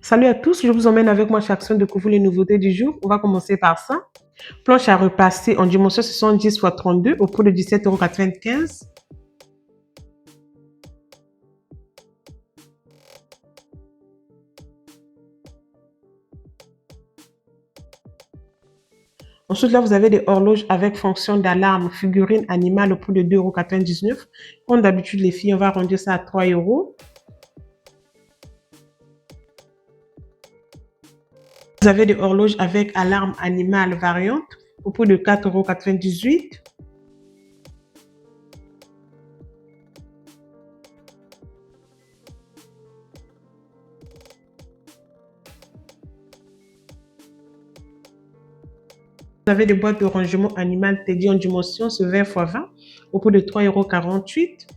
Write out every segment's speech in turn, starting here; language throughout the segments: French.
Salut à tous, je vous emmène avec moi chaque semaine découvrir les nouveautés du jour. On va commencer par ça. Planche à repasser en dimension 70 x 32 au prix de 17,95 €. Ensuite, là, vous avez des horloges avec fonction d'alarme, figurine animale au prix de 2,99 €. Comme d'habitude, les filles, on va arrondir ça à 3 €. Vous avez des horloges avec alarme animale variante au prix de 4,98 €. Vous avez des boîtes de rangement animal Teddy en dimension, ce 20 x 20 au prix de 3,48 €.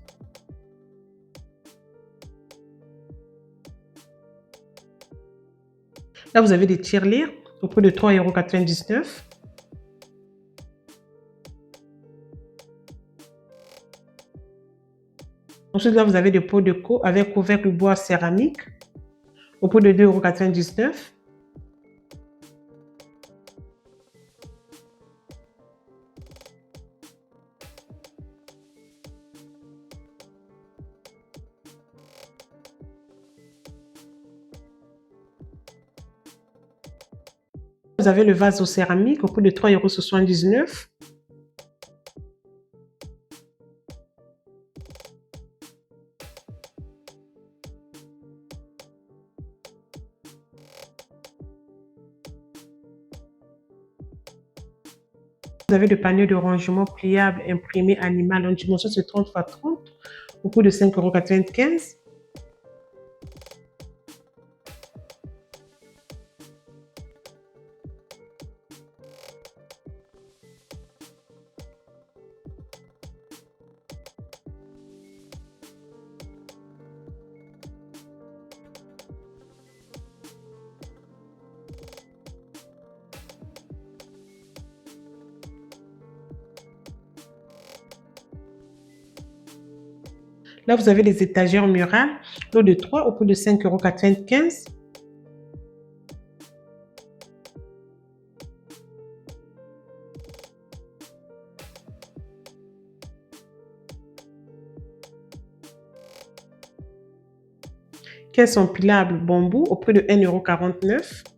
Là, vous avez des tirelires au prix de 3,99 €. Ensuite, là, vous avez des pots de co avec couvercle bois céramique au prix de 2,99 €. Vous avez le vase en céramique au prix de 3,79 €. Vous avez le panier de rangement pliable imprimé animal en dimension de 30 x 30 au prix de 5,95 €. Là, vous avez les étagères murales, lot de 3 au prix de 5,95 €. Caisses empilables bambou au prix de 1,49 €.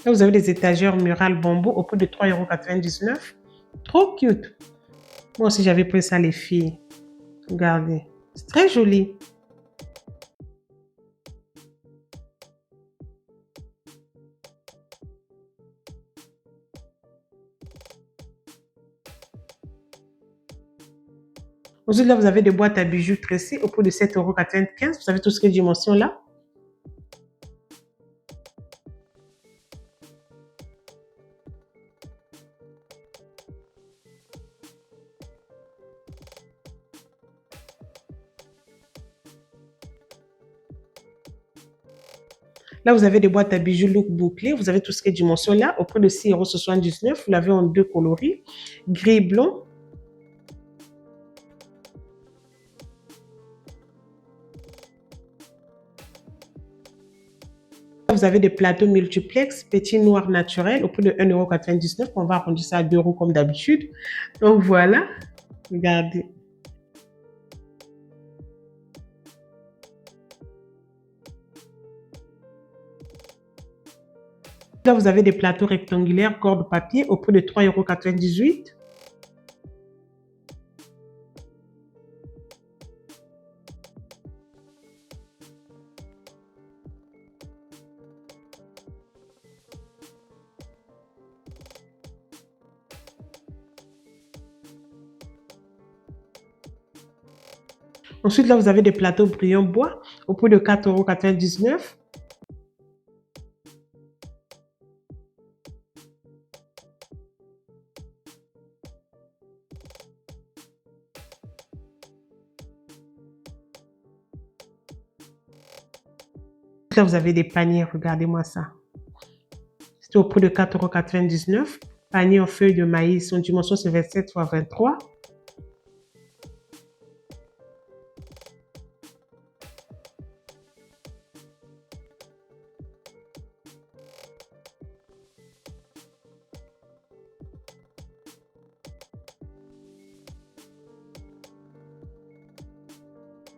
Là, vous avez les étagères murales bambou au prix de 3,99 €. Trop cute. Moi aussi, j'avais pris ça, les filles. Regardez. C'est très joli. Ensuite, là, vous avez des boîtes à bijoux tressées au prix de 7,95 €. Vous avez tout ce qui est dimension là. Là, vous avez des boîtes à bijoux look bouclé. Vous avez tout ce qui est dimension là au prix de 6,79 €. Vous l'avez en deux coloris, gris et blanc. Vous avez des plateaux multiplex petit noir naturel au prix de 1,99 €. On va arrondir ça à 2 € comme d'habitude. Donc voilà, regardez. Là, vous avez des plateaux rectangulaires corde papier au prix de 3,98 €. Ensuite, là, vous avez des plateaux brillants bois au prix de 4,99 €. Là, vous avez des paniers, regardez-moi ça. C'est au prix de 4,99 €. Panier en feuilles de maïs, en dimension c'est 27 x 23.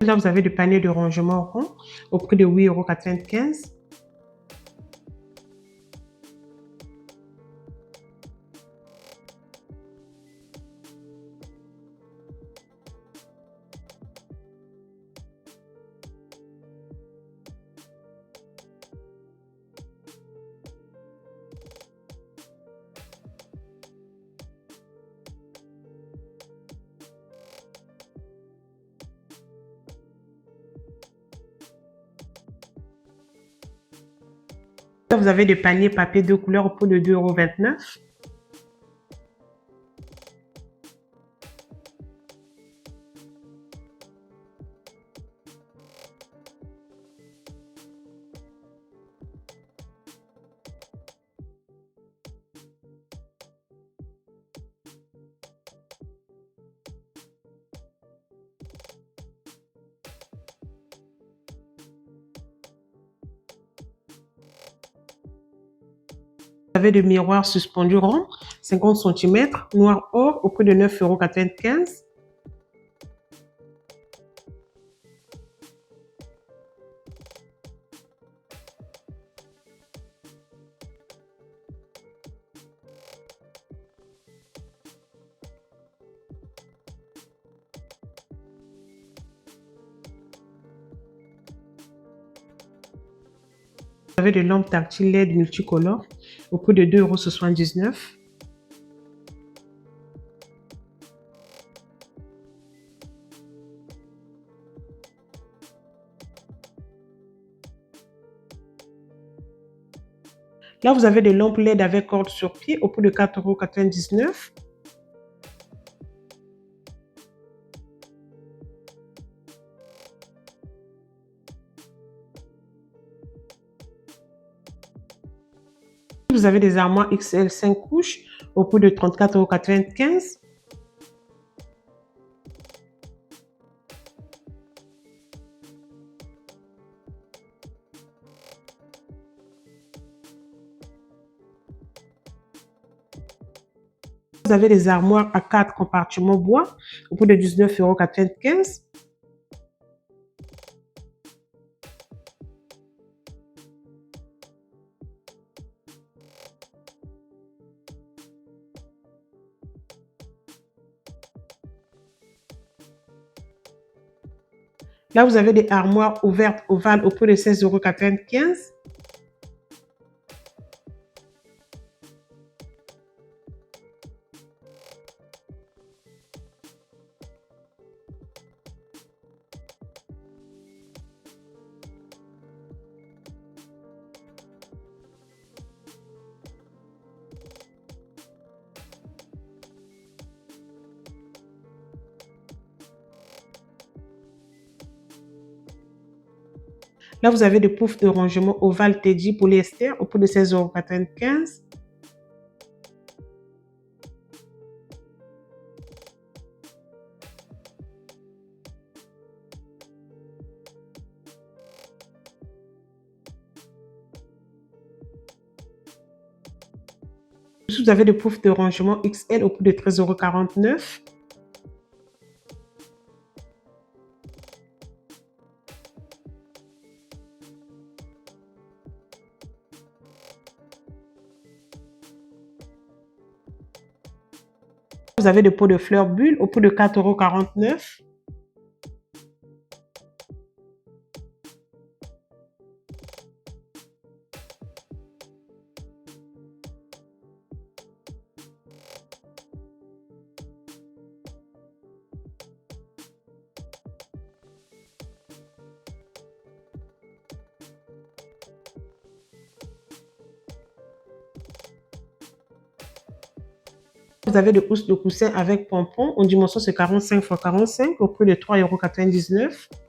Là, vous avez le panier de rangement rond au prix de 8,95 €. Là, vous avez le panier papier de couleur au prix de 2,29 €. Vous avez le miroir suspendu rond, 50 cm, noir or, au prix de 9,95 €. Vous avez des lampes tactiles LED multicolores au prix de 2,79 €. Là, vous avez des lampes LED avec corde sur pied au prix de 4,99 €. Vous avez des armoires XL 5 couches au prix de 34,95 €. Vous avez des armoires à 4 compartiments bois au prix de 19,95 €. Là, vous avez des armoires ouvertes ovales au prix de 16,95 €. Là, vous avez des poufs de rangement ovales Teddy polyester au prix de 16,95 €. Vous avez des poufs de rangement XL au prix de 13,49 €. Vous avez des pots de fleurs bulles au prix de 4,49 €. Vous avez des housses de coussin avec pompons en dimension c'est 45 x 45 au prix de 3,99 €.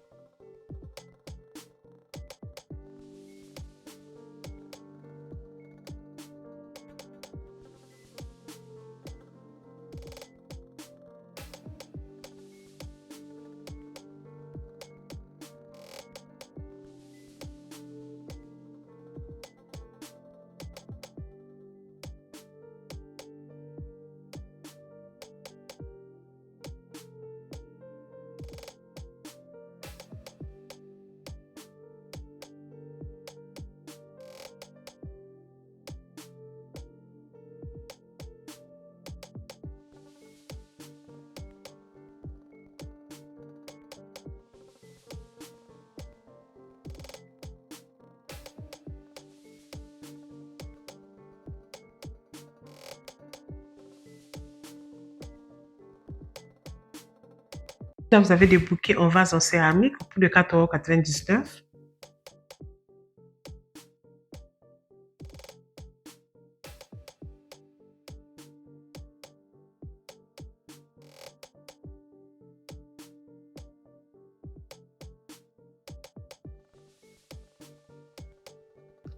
Là, vous avez des bouquets en vase en céramique au prix de 4,99 €.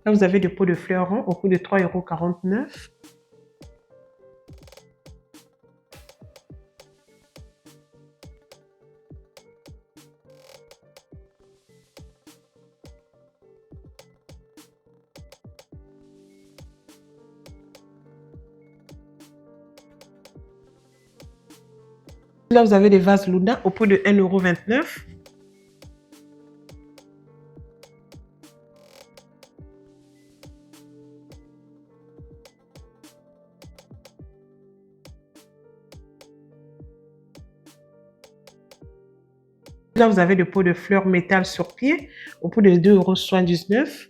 Là, vous avez des pots de fleurons au prix de 3,49 €. Là, vous avez des vases Luna au prix de 1,29 €. Là, vous avez des pots de fleurs métal sur pied au prix de 2,79 €.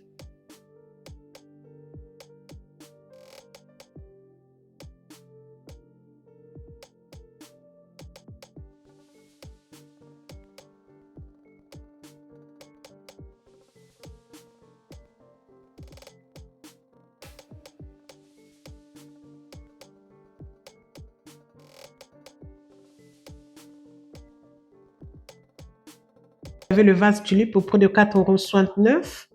Vous avez le vase tulipe au prix de 4,69 €.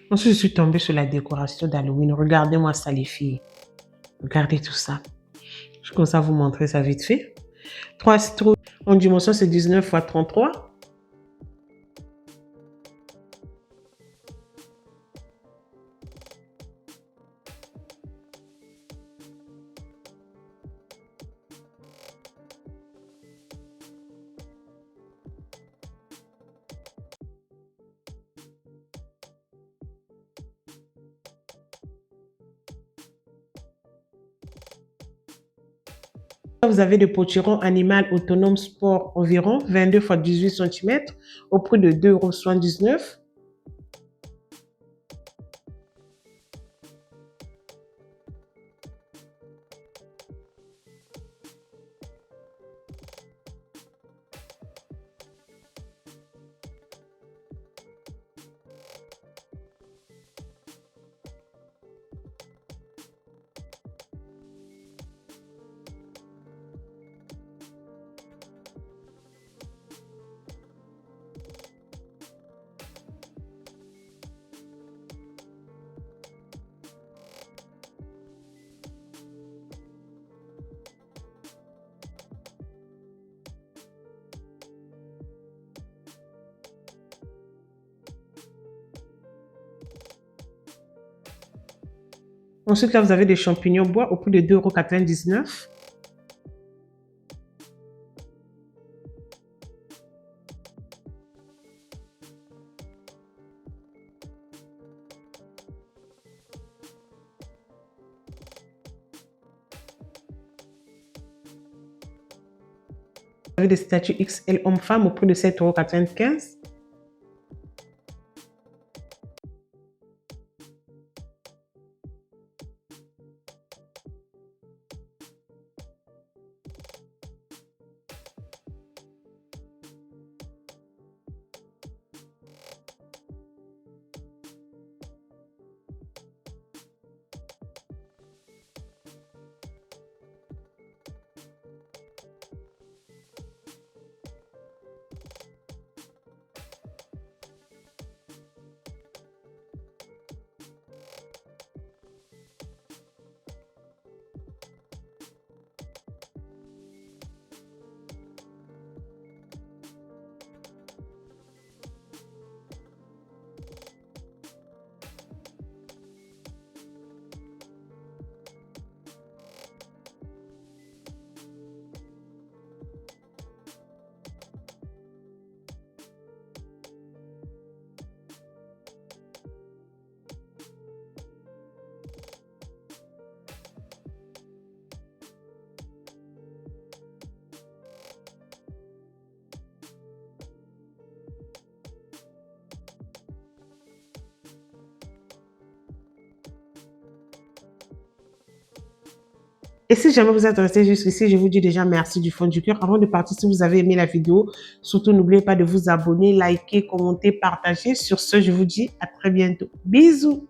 Ensuite, je suis tombée sur la décoration d'Halloween. Regardez-moi ça, les filles. Regardez tout ça. Je commence à vous montrer ça vite fait. 3 citrouilles en dimension, c'est 19 x 33. Vous avez des potirons animal autonome sport environ 22 x 18 cm au prix de 2,79 €. Ensuite, là, vous avez des champignons bois au prix de 2,99 €. Vous avez des statues XL homme-femme au prix de 7,95 €. Et si jamais vous êtes resté jusqu'ici, je vous dis déjà merci du fond du cœur. Avant de partir, si vous avez aimé la vidéo, surtout n'oubliez pas de vous abonner, liker, commenter, partager. Sur ce, je vous dis à très bientôt. Bisous!